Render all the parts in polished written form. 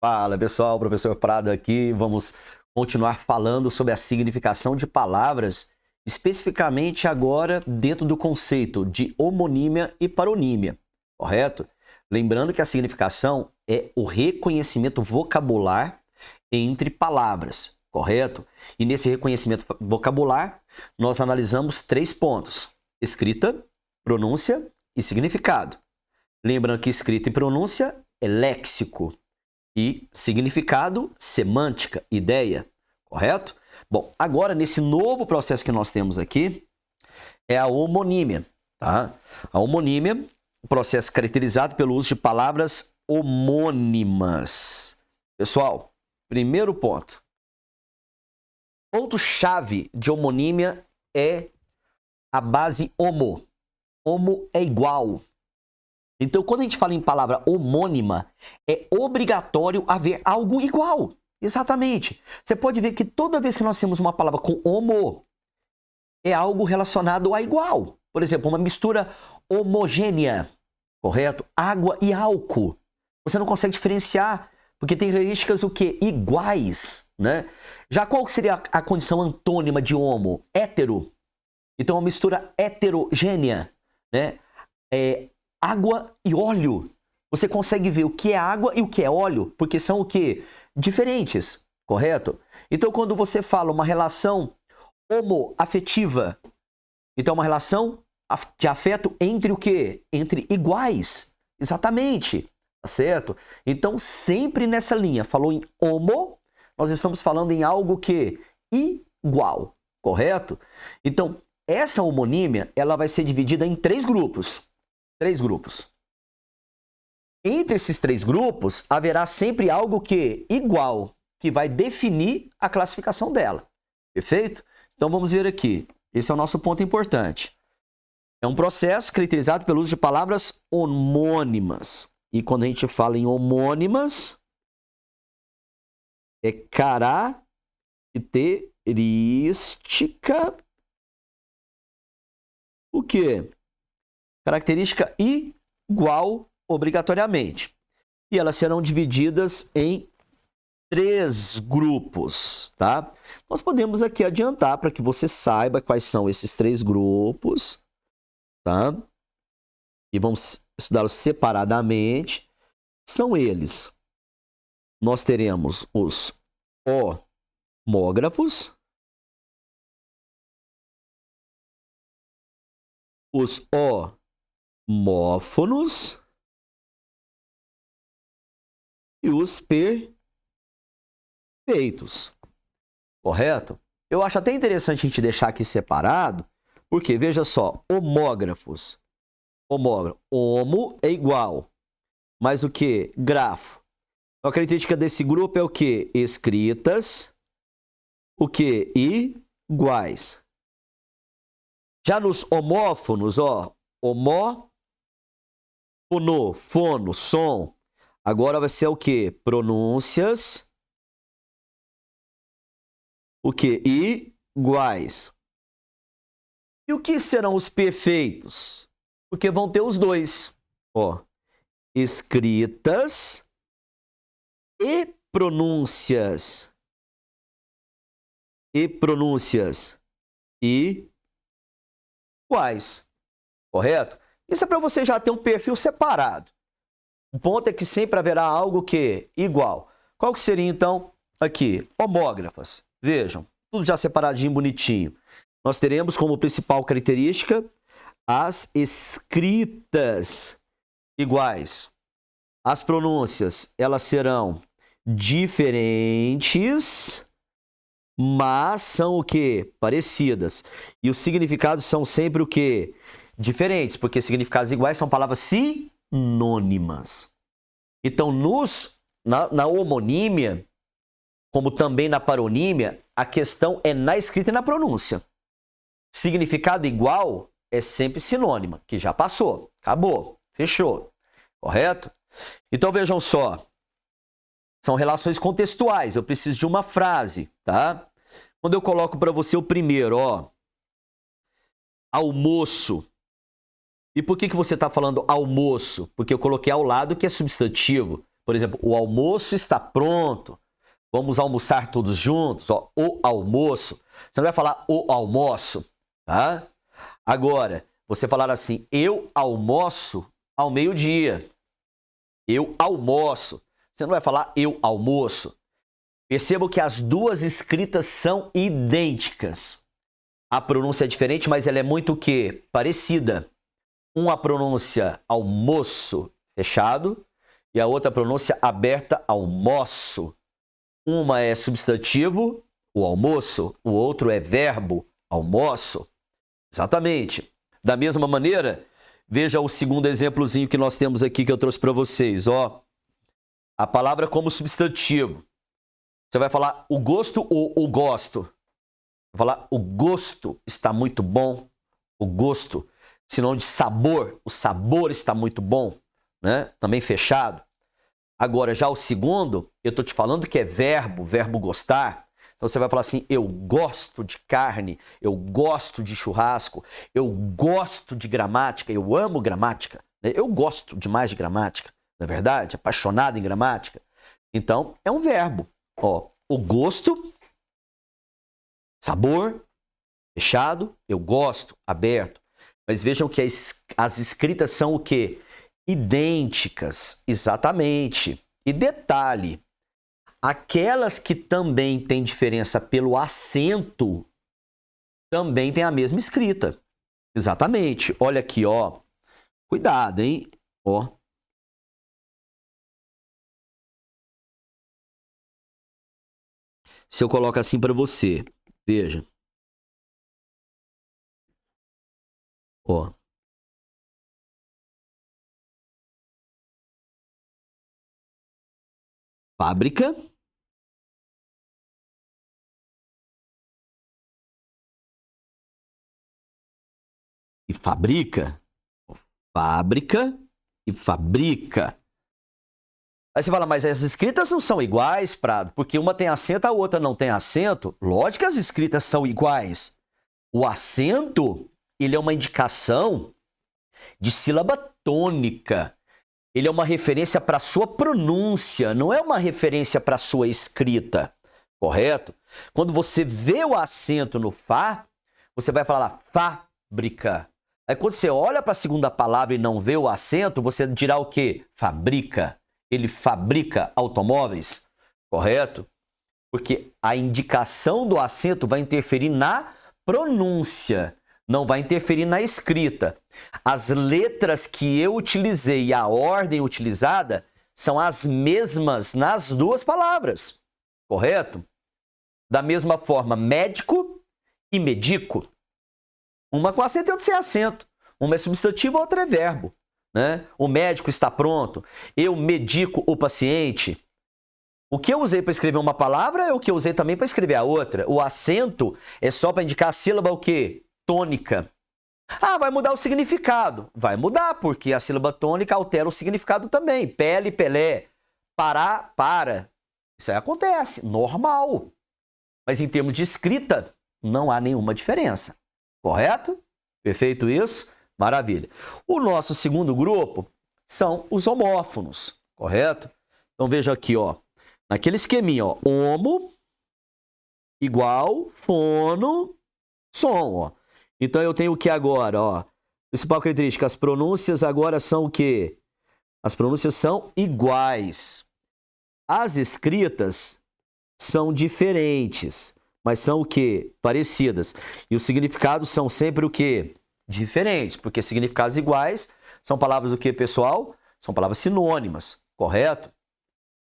Fala pessoal, professor Prado aqui. Vamos continuar falando sobre a significação de palavras, especificamente agora dentro do conceito de homonímia e paronímia, correto? Lembrando que a significação é o reconhecimento vocabular entre palavras, correto? E nesse reconhecimento vocabular, nós analisamos 3 pontos: escrita, pronúncia e significado. Lembrando que escrita e pronúncia é léxico. E significado, semântica, ideia, correto? Bom, agora nesse novo processo que nós temos aqui, é a homonímia, tá? A homonímia, o processo caracterizado pelo uso de palavras homônimas. Pessoal, primeiro ponto. Ponto-chave de homonímia é a base homo. Homo é igual. Então, quando a gente fala em palavra homônima, é obrigatório haver algo igual. Exatamente. Você pode ver que toda vez que nós temos uma palavra com homo, é algo relacionado a igual. Por exemplo, uma mistura homogênea, correto? Água e álcool. Você não consegue diferenciar, porque tem características o quê? Iguais, né? Já qual seria a condição antônima de homo? Hétero. Então, uma mistura heterogênea, né? Água e óleo. Você consegue ver o que é água e o que é óleo, porque são o quê? Diferentes, correto? Então, quando você fala uma relação homoafetiva, então uma relação de afeto entre o quê? Entre iguais. Exatamente, tá certo? Então, sempre nessa linha, falou em homo, nós estamos falando em algo que igual, correto? Então, essa homonímia, ela vai ser dividida em 3 grupos. 3 grupos. Entre esses 3 grupos, haverá sempre algo que igual, que vai definir a classificação dela. Perfeito? Então vamos ver aqui. Esse é o nosso ponto importante. É um processo caracterizado pelo uso de palavras homônimas. E quando a gente fala em homônimas, é característica o quê? Característica igual obrigatoriamente. E elas serão divididas em 3 grupos, tá? Nós podemos aqui adiantar para que você saiba quais são esses 3 grupos, tá? E vamos estudá-los separadamente. São eles. Nós teremos os homógrafos, os homófonos e os perfeitos, correto? Eu acho até interessante a gente deixar aqui separado, porque veja só, homógrafos, homo é igual, mas o que? Grafo. A característica desse grupo é o que? Escritas, o que? Iguais. Já nos homófonos, ó, homó, fono, som. Agora vai ser o que? Pronúncias. O que? Iguais. E o que serão os perfeitos? Porque vão ter os 2. Ó, escritas e pronúncias. Iguais. Correto? Isso é para você já ter um perfil separado. O ponto é que sempre haverá algo que igual. Qual que seria, então, aqui? Homógrafas. Vejam, tudo já separadinho, bonitinho. Nós teremos como principal característica as escritas iguais. As pronúncias, elas serão diferentes, mas são o quê? Parecidas. E os significados são sempre o quê? Diferentes, porque significados iguais são palavras sinônimas. Então, na homonímia, como também na paronímia, a questão é na escrita e na pronúncia. Significado igual é sempre sinônima, que já passou, acabou, fechou, correto? Então, vejam só, são relações contextuais, eu preciso de uma frase, tá? Quando eu coloco para você o primeiro, ó, almoço. E por que você está falando almoço? Porque eu coloquei ao lado que é substantivo. Por exemplo, o almoço está pronto. Vamos almoçar todos juntos. Ó, o almoço. Você não vai falar o almoço, tá? Agora, você falar assim, eu almoço ao meio-dia. Eu almoço. Você não vai falar eu almoço. Perceba que as duas escritas são idênticas. A pronúncia é diferente, mas ela é muito o quê? Parecida. Uma pronúncia almoço fechado e a outra pronúncia aberta almoço. Uma é substantivo, o almoço, o outro é verbo, almoço. Exatamente. Da mesma maneira, veja o segundo exemplozinho que nós temos aqui que eu trouxe para vocês. Ó, a palavra como substantivo. Você vai falar o gosto ou o gosto? Vai falar o gosto está muito bom. O gosto, sinônimo de sabor. O sabor está muito bom, né? Também fechado. Agora, já o segundo, eu estou te falando que é verbo, verbo gostar. Então, você vai falar assim, eu gosto de carne, eu gosto de churrasco, eu gosto de gramática, eu amo gramática. Né? Eu gosto demais de gramática, não é verdade? Apaixonado em gramática. Então, é um verbo. Ó, o gosto, sabor, fechado, eu gosto, aberto. Mas vejam que as escritas são o quê? Idênticas, exatamente. E detalhe, aquelas que também têm diferença pelo acento, também têm a mesma escrita. Exatamente. Olha aqui, ó. Cuidado, hein? Ó. Se eu coloco assim para você, veja. Ó. Fábrica. E fabrica. Fábrica e fabrica. Aí você fala, mas as escritas não são iguais, Prado, porque uma tem acento, a outra não tem acento. Lógico que as escritas são iguais. O acento, ele é uma indicação de sílaba tônica. Ele é uma referência para a sua pronúncia, não é uma referência para a sua escrita, correto? Quando você vê o acento no Fá, você vai falar fábrica. Aí quando você olha para a segunda palavra e não vê o acento, você dirá o quê? Fabrica. Ele fabrica automóveis, correto? Porque a indicação do acento vai interferir na pronúncia, não vai interferir na escrita. As letras que eu utilizei e a ordem utilizada são as mesmas nas duas palavras, correto? Da mesma forma, médico e medico. Uma com acento e outra sem acento. Uma é substantivo, a outra é verbo. Né? O médico está pronto. Eu medico o paciente. O que eu usei para escrever uma palavra é o que eu usei também para escrever a outra. O acento é só para indicar a sílaba o quê? Tônica. Ah, vai mudar o significado. Vai mudar, porque a sílaba tônica altera o significado também. Pele, pelé. Parar, para. Isso aí acontece, normal. Mas em termos de escrita, não há nenhuma diferença. Correto? Perfeito isso? Maravilha. O nosso segundo grupo são os homófonos, correto? Então veja aqui, ó, naquele esqueminha, ó, homo igual fono som, ó. Então eu tenho o que agora, ó? Principal característica, as pronúncias agora são o quê? As pronúncias são iguais. As escritas são diferentes, mas são o quê? Parecidas. E os significados são sempre o quê? Diferentes, porque significados iguais são palavras o quê, pessoal? São palavras sinônimas, correto?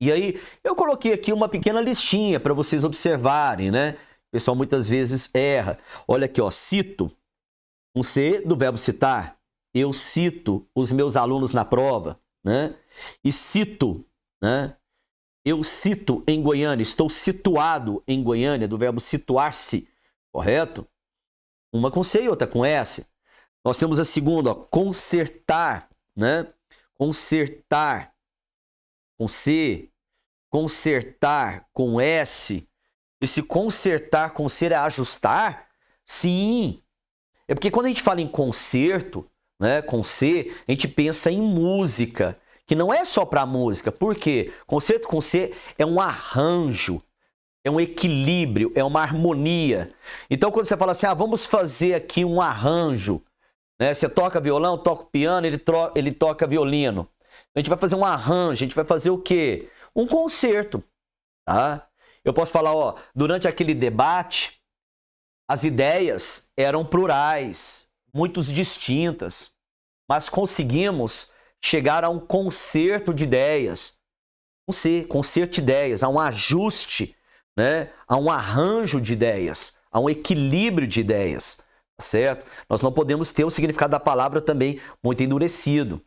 E aí, eu coloquei aqui uma pequena listinha para vocês observarem, né? O pessoal muitas vezes erra. Olha aqui, ó, cito, um C do verbo citar. Eu cito os meus alunos na prova, né? E cito, né? Eu cito em Goiânia, estou situado em Goiânia, do verbo situar-se, correto? Uma com C e outra com S. Nós temos a segunda, ó, consertar, né? Consertar com C, consertar com S. Esse consertar com C é ajustar? Sim. É porque quando a gente fala em concerto, né, com C, a gente pensa em música. que não é só para música. Por quê? Concerto com C é um arranjo, é um equilíbrio, é uma harmonia. Então, quando você fala assim, vamos fazer aqui um arranjo, né? Você toca violão, toca piano, ele toca violino. A gente vai fazer um arranjo, a gente vai fazer o quê? Um concerto, tá? Eu posso falar, durante aquele debate, as ideias eram plurais, muito distintas, mas conseguimos chegar a um concerto de ideias, concerto de ideias, a um ajuste, né? A um arranjo de ideias, a um equilíbrio de ideias, tá certo? Nós não podemos ter o significado da palavra também muito endurecido,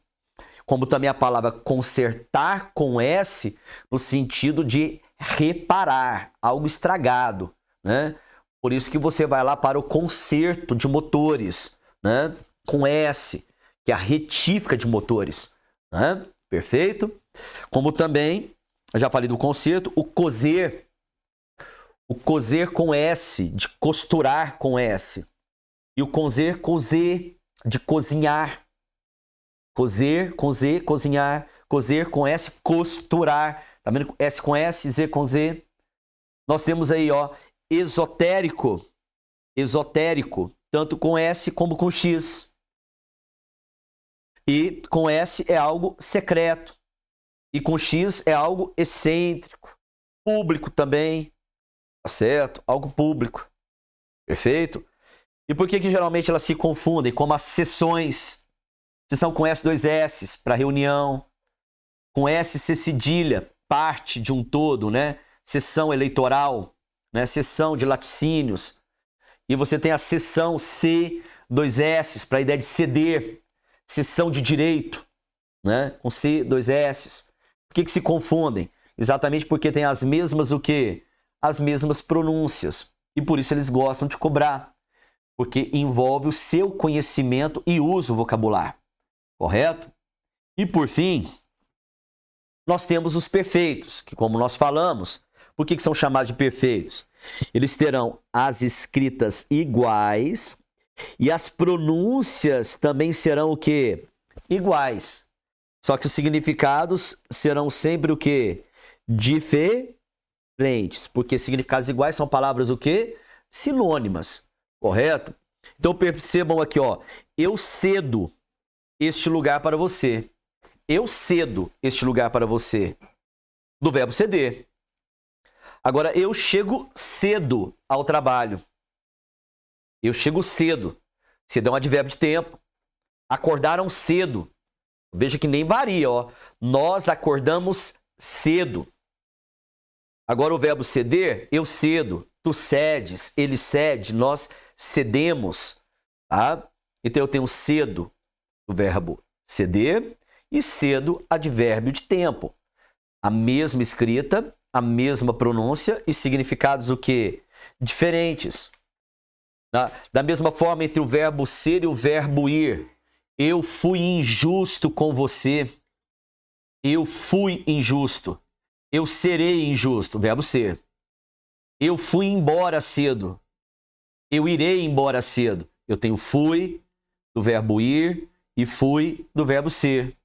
como também a palavra consertar com S, no sentido de reparar algo estragado, né? Por isso que você vai lá para o conserto de motores, né? Com S, que é a retífica de motores, né? Perfeito? Como também, eu já falei do conserto, o coser com S, de costurar com S. E o coser com Z, de cozinhar. Coser com Z, cozinhar. Coser com S, costurar. Tá vendo? S com S, Z com Z. Nós temos aí, esotérico, tanto com S como com X. E com S é algo secreto. E com X é algo excêntrico. Público também. Tá certo? Algo público. Perfeito? E por que geralmente elas se confundem? Como as sessões. Sessão com S, 2 S, para reunião. Com S, C cedilha, parte de um todo, né? Sessão eleitoral, né? Sessão de laticínios. E você tem a sessão C, 2 S, para a ideia de ceder. Sessão de direito, né? Com C, 2 S. Por que se confundem? Exatamente porque tem as mesmas o quê? As mesmas pronúncias. E por isso eles gostam de cobrar. Porque envolve o seu conhecimento e uso vocabular. Correto? E por fim, nós temos os perfeitos, que como nós falamos, por que são chamados de perfeitos? Eles terão as escritas iguais e as pronúncias também serão o quê? Iguais. Só que os significados serão sempre o quê? Diferentes. Porque significados iguais são palavras o quê? Sinônimas. Correto? Então percebam aqui, eu cedo este lugar para você. Eu cedo este lugar para você. Do verbo ceder. Agora, eu chego cedo ao trabalho. Eu chego cedo. Cedo é um advérbio de tempo. Acordaram cedo. Veja que nem varia, Nós acordamos cedo. Agora o verbo ceder, eu cedo. Tu cedes, ele cede, nós cedemos. Tá? Então eu tenho cedo, o verbo ceder, e cedo, advérbio de tempo. A mesma escrita, a mesma pronúncia e significados o quê? Diferentes. Da mesma forma, entre o verbo ser e o verbo ir. Eu fui injusto com você. Eu fui injusto. Eu serei injusto. Verbo ser. Eu fui embora cedo. Eu irei embora cedo. Eu tenho fui do verbo ir e fui do verbo ser.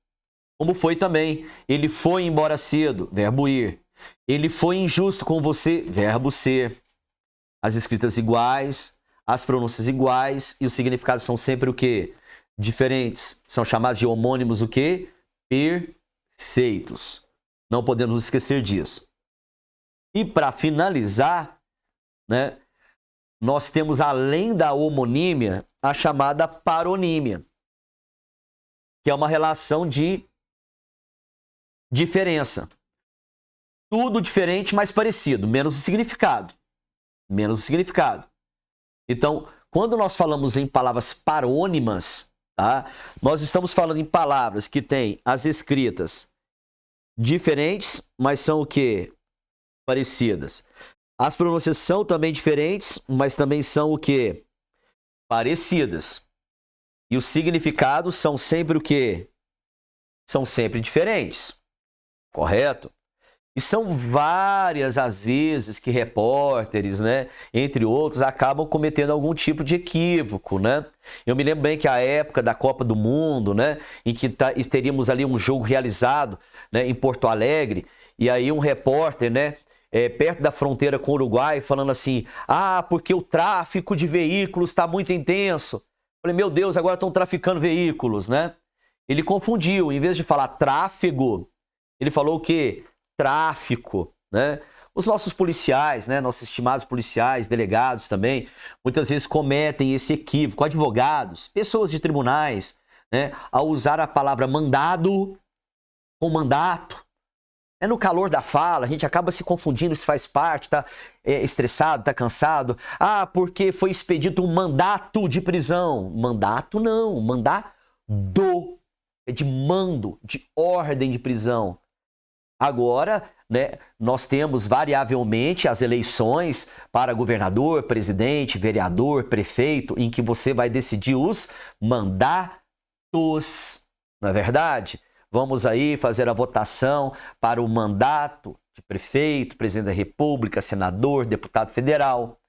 Como foi também. Ele foi embora cedo. Verbo ir. Ele foi injusto com você. Verbo ser. As escritas iguais, as pronúncias iguais e os significados são sempre o quê? Diferentes. São chamados de homônimos o quê? Perfeitos. Não podemos esquecer disso. E para finalizar, né, nós temos além da homonímia a chamada paronímia, que é uma relação de diferença. Tudo diferente, mas parecido, menos o significado. Menos o significado. Então, quando nós falamos em palavras parônimas, tá? Nós estamos falando em palavras que têm as escritas diferentes, mas são o quê? Parecidas. As pronúncias são também diferentes, mas também são o quê? Parecidas. E os significados são sempre o quê? São sempre diferentes. Correto? E são várias as vezes que repórteres, né, entre outros, acabam cometendo algum tipo de equívoco, né? Eu me lembro bem que a época da Copa do Mundo, né, em que teríamos ali um jogo realizado, né, em Porto Alegre, e aí um repórter, né, perto da fronteira com o Uruguai, falando assim, porque o tráfico de veículos está muito intenso. Eu falei, meu Deus, agora estão traficando veículos, né? Ele confundiu, em vez de falar tráfego, ele falou o quê? Tráfico, né? Os nossos policiais, né, nossos estimados policiais, delegados também, muitas vezes cometem esse equívoco, advogados, pessoas de tribunais, né, ao usar a palavra mandado com mandato. No calor da fala, a gente acaba se confundindo, isso faz parte, tá estressado, tá cansado. Porque foi expedido um mandato de prisão. Mandato não, mandado é de mando, de ordem de prisão. Agora, né, nós temos variavelmente as eleições para governador, presidente, vereador, prefeito, em que você vai decidir os mandatos, não é verdade? Vamos aí fazer a votação para o mandato de prefeito, presidente da República, senador, deputado federal.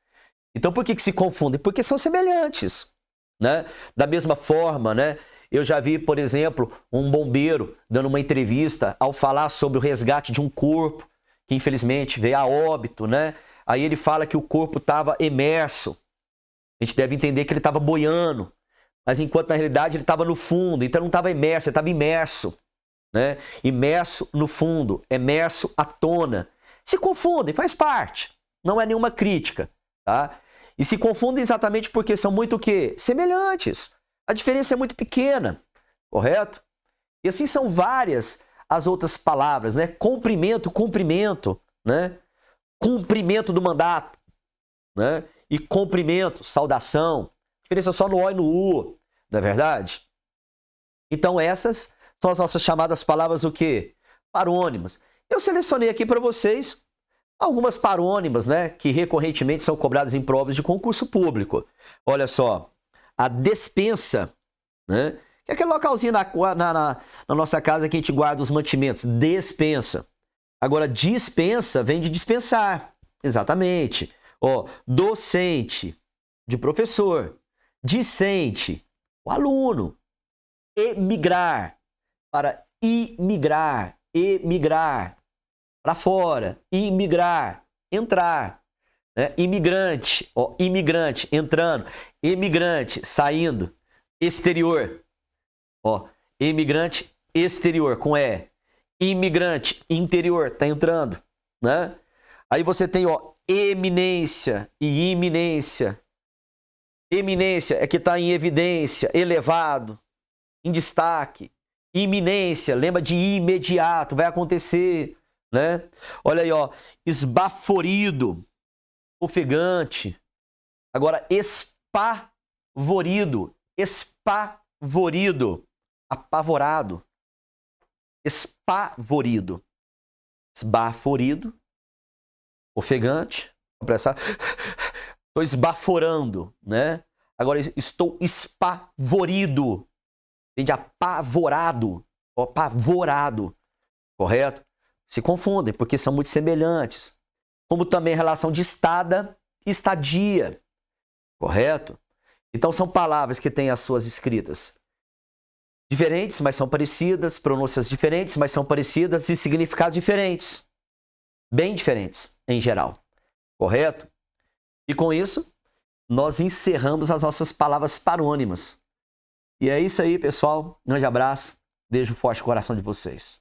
Então, por que se confundem? Porque são semelhantes, né? Da mesma forma, né? Eu já vi, por exemplo, um bombeiro dando uma entrevista ao falar sobre o resgate de um corpo que infelizmente veio a óbito, né? Aí ele fala que o corpo estava imerso. A gente deve entender que ele estava boiando, mas enquanto na realidade ele estava no fundo, então não estava imerso, ele estava imerso, né? Imerso no fundo, imerso à tona. Se confundem, faz parte. Não é nenhuma crítica, tá? E se confundem exatamente porque são muito o quê? Semelhantes. A diferença é muito pequena, correto? E assim são várias as outras palavras, né? Cumprimento, né? Cumprimento do mandato, né? E cumprimento, saudação. A diferença só no O e no U, não é verdade? Então essas são as nossas chamadas palavras o quê? Parônimas. Eu selecionei aqui para vocês algumas parônimas, né? Que recorrentemente são cobradas em provas de concurso público. Olha só. A despensa, né? Que é aquele localzinho na nossa casa que a gente guarda os mantimentos. Despensa. Agora, dispensa vem de dispensar. Exatamente. Docente, de professor. Discente, o aluno. Emigrar, para imigrar. Emigrar, para fora. Imigrar, entrar. Imigrante, imigrante entrando, emigrante saindo, exterior, imigrante exterior com imigrante interior tá entrando, né? Aí você tem eminência e iminência. Eminência é que está em evidência, elevado, em destaque. Iminência, lembra de imediato, vai acontecer, né? Olha aí, esbaforido. Ofegante. Agora, espavorido. Espavorido. Apavorado. Espavorido. Esbaforido. Ofegante. Estou esbaforando, né? Agora, estou espavorido. Vem de apavorado. Apavorado. Correto? Se confundem, porque são muito semelhantes. Como também a relação de estada e estadia, correto? Então são palavras que têm as suas escritas diferentes, mas são parecidas, pronúncias diferentes, mas são parecidas e significados diferentes, bem diferentes em geral, correto? E com isso, nós encerramos as nossas palavras parônimas. E é isso aí, pessoal. Um grande abraço, beijo forte no coração de vocês.